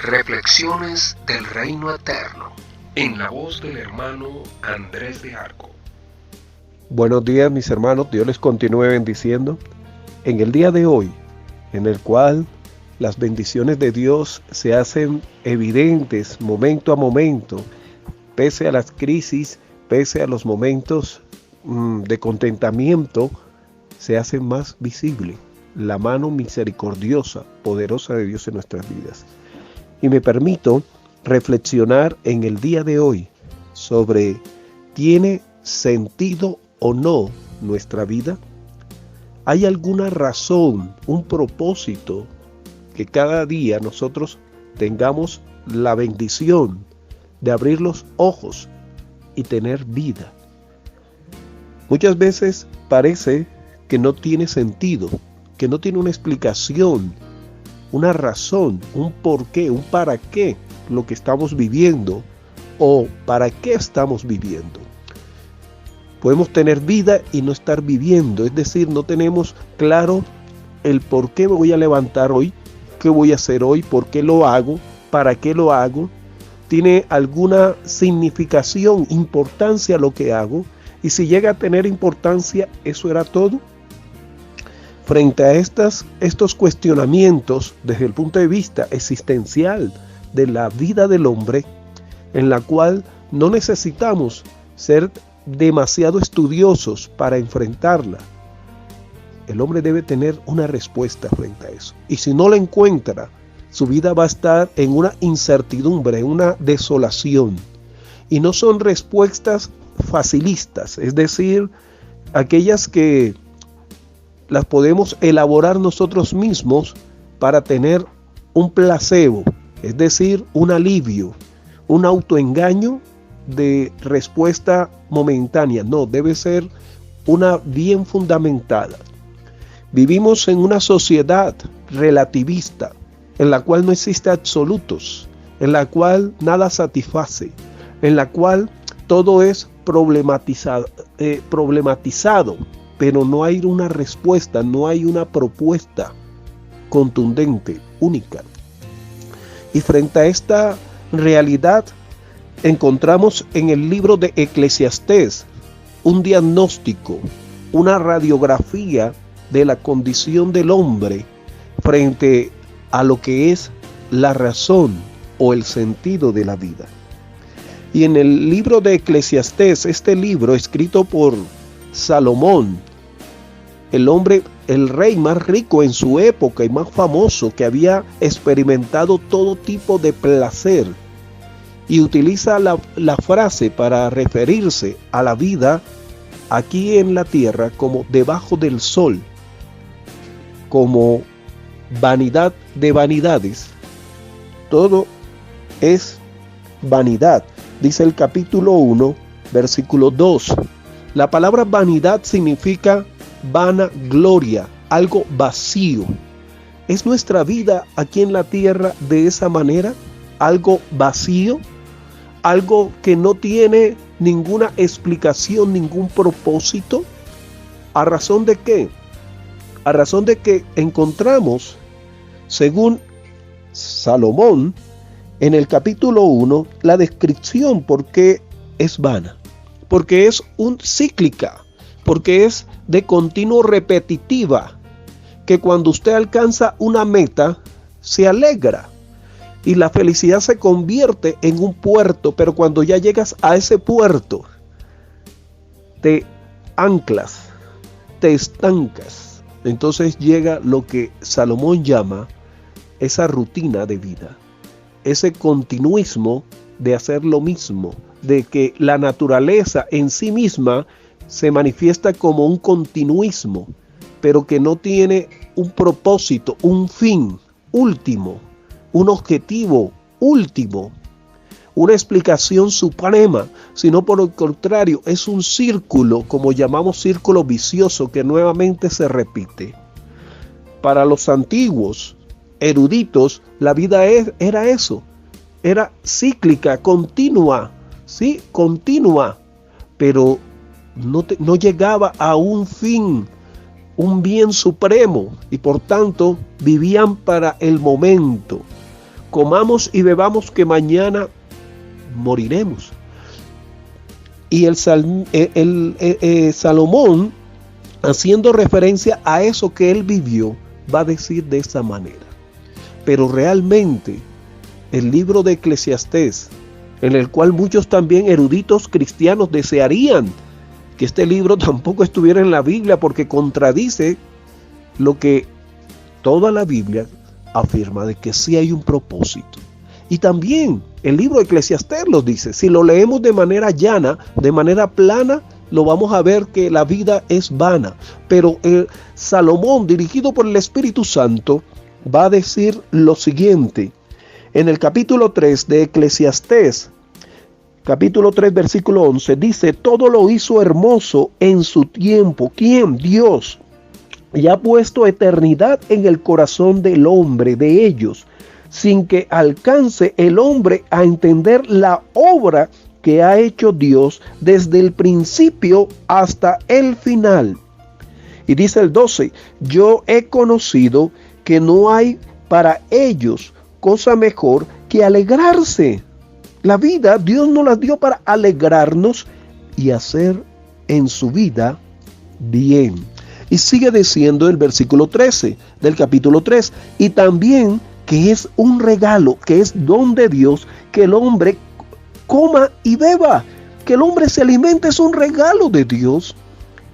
Reflexiones del Reino Eterno, en la voz del hermano Andrés de Arco. Buenos días, mis hermanos, Dios les continúe bendiciendo. En el día de hoy, en el cual las bendiciones de Dios se hacen evidentes momento a momento, pese a las crisis, pese a los momentos de contentamiento, se hace más visible la mano misericordiosa, poderosa de Dios en nuestras vidas. Y me permito reflexionar en el día de hoy sobre ¿tiene sentido o no nuestra vida? ¿Hay alguna razón, un propósito que cada día nosotros tengamos la bendición de abrir los ojos y tener vida? Muchas veces parece que no tiene sentido, que no tiene una explicación, una razón, un porqué, un para qué lo que estamos viviendo o para qué estamos viviendo. Podemos tener vida y no estar viviendo, es decir, no tenemos claro el por qué me voy a levantar hoy, qué voy a hacer hoy, por qué lo hago, para qué lo hago, tiene alguna significación, importancia lo que hago, y si llega a tener importancia, ¿eso era todo? Frente a estos cuestionamientos desde el punto de vista existencial de la vida del hombre, en la cual no necesitamos ser demasiado estudiosos para enfrentarla, el hombre debe tener una respuesta frente a eso. Y si no la encuentra, su vida va a estar en una incertidumbre, en una desolación. Y no son respuestas facilistas, es decir, aquellas que las podemos elaborar nosotros mismos para tener un placebo, es decir, un alivio, un autoengaño de respuesta momentánea. No, debe ser una bien fundamentada. Vivimos en una sociedad relativista, en la cual no existe absolutos, en la cual nada satisface, en la cual todo es problematizado, pero no hay una respuesta, no hay una propuesta contundente, única. Y frente a esta realidad, encontramos en el libro de Eclesiastés un diagnóstico, una radiografía de la condición del hombre frente a lo que es la razón o el sentido de la vida. Y en el libro de Eclesiastés, este libro escrito por Salomón, el rey más rico en su época y más famoso, que había experimentado todo tipo de placer, y utiliza la frase para referirse a la vida aquí en la tierra como debajo del sol, como vanidad de vanidades. Todo es vanidad, dice el capítulo 1, versículo 2. La palabra vanidad significa vana gloria, algo vacío. ¿Es nuestra vida aquí en la tierra de esa manera? ¿Algo vacío? ¿Algo que no tiene ninguna explicación, ningún propósito? ¿A razón de qué? A razón de que encontramos, según Salomón, en el capítulo 1, la descripción por qué es vana. Porque es cíclica, porque es de continuo repetitiva, que cuando usted alcanza una meta, se alegra y la felicidad se convierte en un puerto, pero cuando ya llegas a ese puerto, te anclas, te estancas. Entonces llega lo que Salomón llama esa rutina de vida, ese continuismo de hacer lo mismo, de que la naturaleza en sí misma se manifiesta como un continuismo, pero que no tiene un propósito, un fin último, un objetivo último, una explicación suprema, sino por el contrario, es un círculo, como llamamos círculo vicioso, que nuevamente se repite. Para los antiguos eruditos, la vida era eso, era cíclica, continua, ¿sí? Continua, pero no llegaba a un fin, un bien supremo, y por tanto vivían para el momento. comamos y bebamos que mañana moriremos. Y Salomón, haciendo referencia a eso que él vivió, va a decir de esa manera. Pero realmente el libro de Eclesiastés, en el cual muchos también eruditos cristianos desearían que este libro tampoco estuviera en la Biblia, porque contradice lo que toda la Biblia afirma, de que sí hay un propósito. Y también el libro de Eclesiastés lo dice. Si lo leemos de manera llana, de manera plana, lo vamos a ver que la vida es vana. Pero Salomón, dirigido por el Espíritu Santo, va a decir lo siguiente. En el capítulo 3 de Eclesiastés, capítulo 3, versículo 11, dice: todo lo hizo hermoso en su tiempo. ¿Quién? Dios. Y ha puesto eternidad en el corazón del hombre, de ellos, sin que alcance el hombre a entender la obra que ha hecho Dios desde el principio hasta el final. Y dice el 12: yo he conocido que no hay para ellos cosa mejor que alegrarse. La vida Dios nos la dio para alegrarnos y hacer en su vida bien. Y sigue diciendo el versículo 13 del capítulo 3, y también que es un regalo, que es don de Dios, que el hombre coma y beba, que el hombre se alimente, es un regalo de Dios,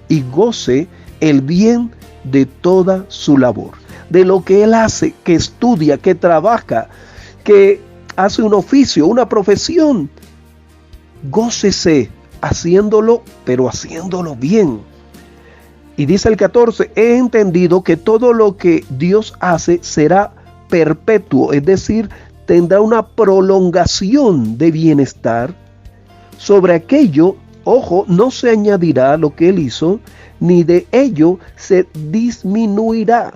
y goce el bien de toda su labor, de lo que él hace, que estudia, que trabaja, que hace un oficio, una profesión. Gócese haciéndolo, pero haciéndolo bien. Y dice el 14: he entendido que todo lo que Dios hace será perpetuo, es decir, tendrá una prolongación de bienestar. Sobre aquello, ojo, no se añadirá lo que él hizo, ni de ello se disminuirá.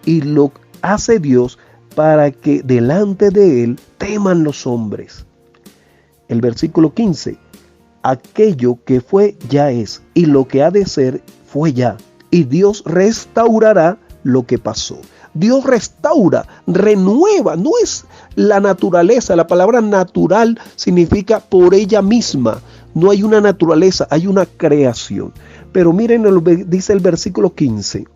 Y lo hace Dios para que delante de él teman los hombres. El versículo 15: aquello que fue ya es, y lo que ha de ser fue ya, y Dios restaurará lo que pasó. Dios restaura, renueva, no es la naturaleza. La palabra natural significa por ella misma. No hay una naturaleza, hay una creación. Pero miren, dice el versículo 15,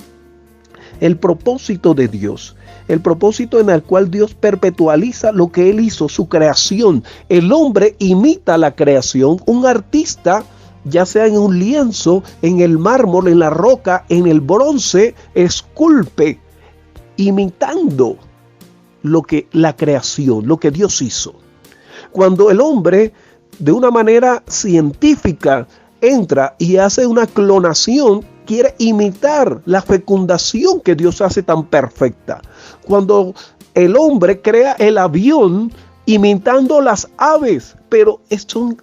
el propósito de Dios, el propósito en el cual Dios perpetualiza lo que Él hizo, su creación. El hombre imita la creación. Un artista, ya sea en un lienzo, en el mármol, en la roca, en el bronce, esculpe, imitando lo que la creación, lo que Dios hizo. Cuando el hombre, de una manera científica, entra y hace una clonación, quiere imitar la fecundación que Dios hace tan perfecta. Cuando el hombre crea el avión imitando las aves, pero son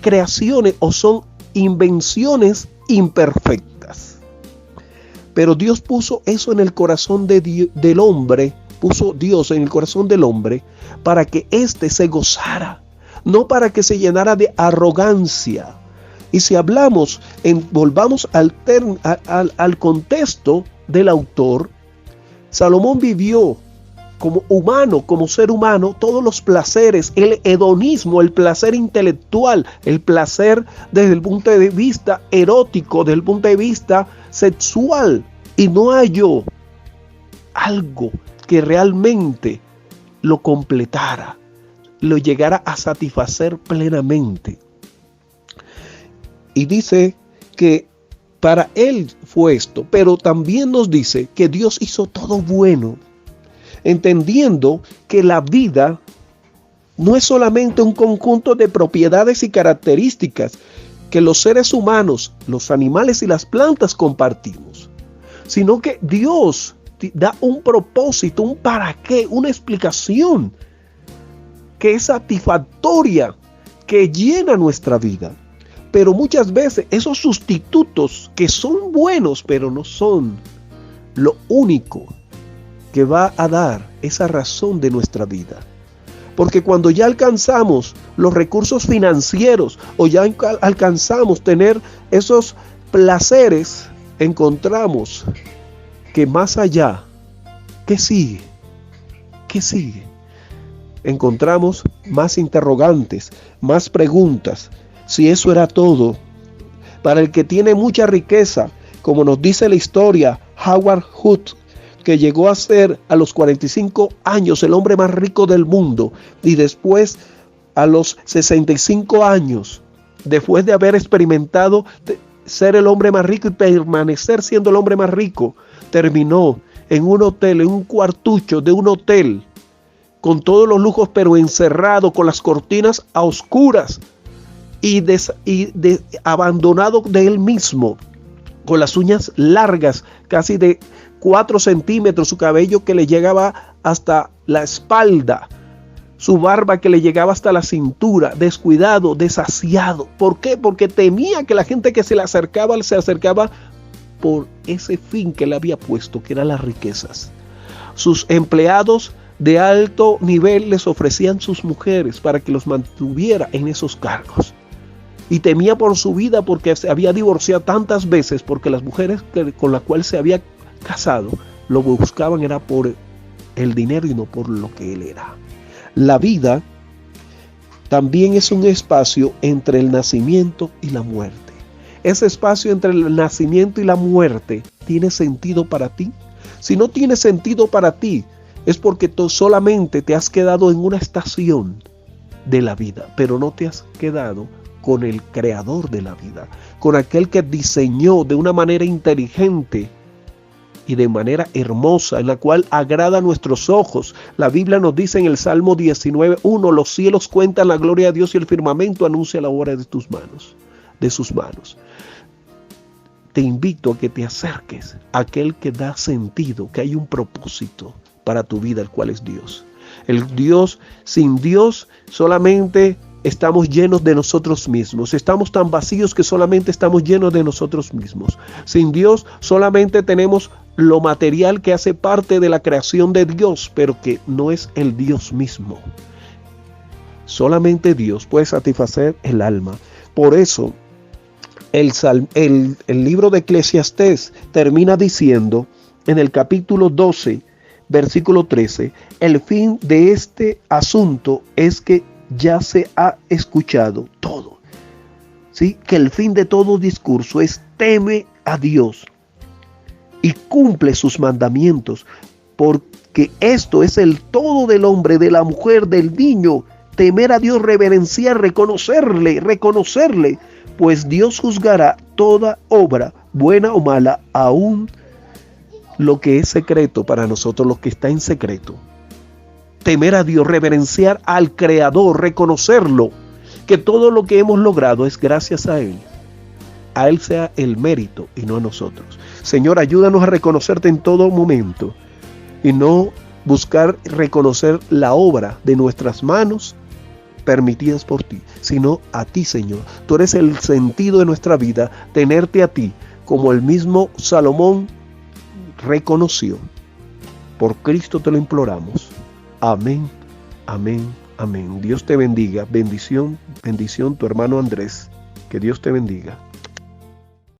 creaciones o son invenciones imperfectas. Pero Dios puso eso en el corazón del hombre, puso Dios en el corazón del hombre para que éste se gozara, no para que se llenara de arrogancia. Y si hablamos, volvamos al contexto del autor, Salomón vivió como humano, como ser humano, todos los placeres, el hedonismo, el placer intelectual, el placer desde el punto de vista erótico, desde el punto de vista sexual, y no halló algo que realmente lo completara, lo llegara a satisfacer plenamente. Y dice que para él fue esto, pero también nos dice que Dios hizo todo bueno, entendiendo que la vida no es solamente un conjunto de propiedades y características que los seres humanos, los animales y las plantas compartimos, sino que Dios da un propósito, un para qué, una explicación que es satisfactoria, que llena nuestra vida. Pero muchas veces esos sustitutos que son buenos, pero no son lo único que va a dar esa razón de nuestra vida. Porque cuando ya alcanzamos los recursos financieros o ya alcanzamos tener esos placeres, encontramos que más allá, ¿qué sigue? ¿Qué sigue? encontramos más interrogantes, más preguntas. Si eso era todo, para el que tiene mucha riqueza, como nos dice la historia, Howard Hughes, que llegó a ser a los 45 años el hombre más rico del mundo, y después a los 65 años, después de haber experimentado ser el hombre más rico y permanecer siendo el hombre más rico, terminó en un hotel, en un cuartucho de un hotel, con todos los lujos, pero encerrado, con las cortinas a oscuras y abandonado de él mismo, con las uñas largas, casi de 4 centímetros, su cabello que le llegaba hasta la espalda, su barba que le llegaba hasta la cintura, descuidado, desasiado. ¿Por qué? Porque temía que la gente que se le acercaba por ese fin que le había puesto, que eran las riquezas. Sus empleados de alto nivel les ofrecían sus mujeres para que los mantuviera en esos cargos. Y temía por su vida porque se había divorciado tantas veces, porque las mujeres con las cuales se había casado lo buscaban era por el dinero y no por lo que él era. La vida también es un espacio entre el nacimiento y la muerte. Ese espacio entre el nacimiento y la muerte tiene sentido para ti. Si no tiene sentido para ti, es porque tú solamente te has quedado en una estación de la vida, pero no te has quedado con el creador de la vida, con aquel que diseñó de una manera inteligente y de manera hermosa, en la cual agrada a nuestros ojos. La Biblia nos dice en el Salmo 19:1, los cielos cuentan la gloria de Dios y el firmamento anuncia la obra de sus manos. Te invito a que te acerques a aquel que da sentido, que hay un propósito para tu vida, el cual es Dios. Sin Dios solamente estamos llenos de nosotros mismos. Estamos tan vacíos que solamente estamos llenos de nosotros mismos. Sin Dios solamente tenemos lo material que hace parte de la creación de Dios, pero que no es el Dios mismo. Solamente Dios puede satisfacer el alma. Por eso el libro de Eclesiastés termina diciendo en el capítulo 12, versículo 13, el fin de este asunto es que ya se ha escuchado todo. ¿Sí? Que el fin de todo discurso es teme a Dios y cumple sus mandamientos, porque esto es el todo del hombre, de la mujer, del niño. Temer a Dios, reverenciar, reconocerle, pues Dios juzgará toda obra, buena o mala, aún lo que es secreto para nosotros, lo que está en secreto. Temer a Dios, reverenciar al Creador, reconocerlo, que todo lo que hemos logrado es gracias a Él. A Él sea el mérito y no a nosotros. Señor, ayúdanos a reconocerte en todo momento y no buscar reconocer la obra de nuestras manos permitidas por ti, sino a ti, Señor. Tú eres el sentido de nuestra vida, tenerte a ti, como el mismo Salomón reconoció. Por Cristo te lo imploramos. Amén, amén, amén. Dios te bendiga. Bendición, tu hermano Andrés. Que Dios te bendiga.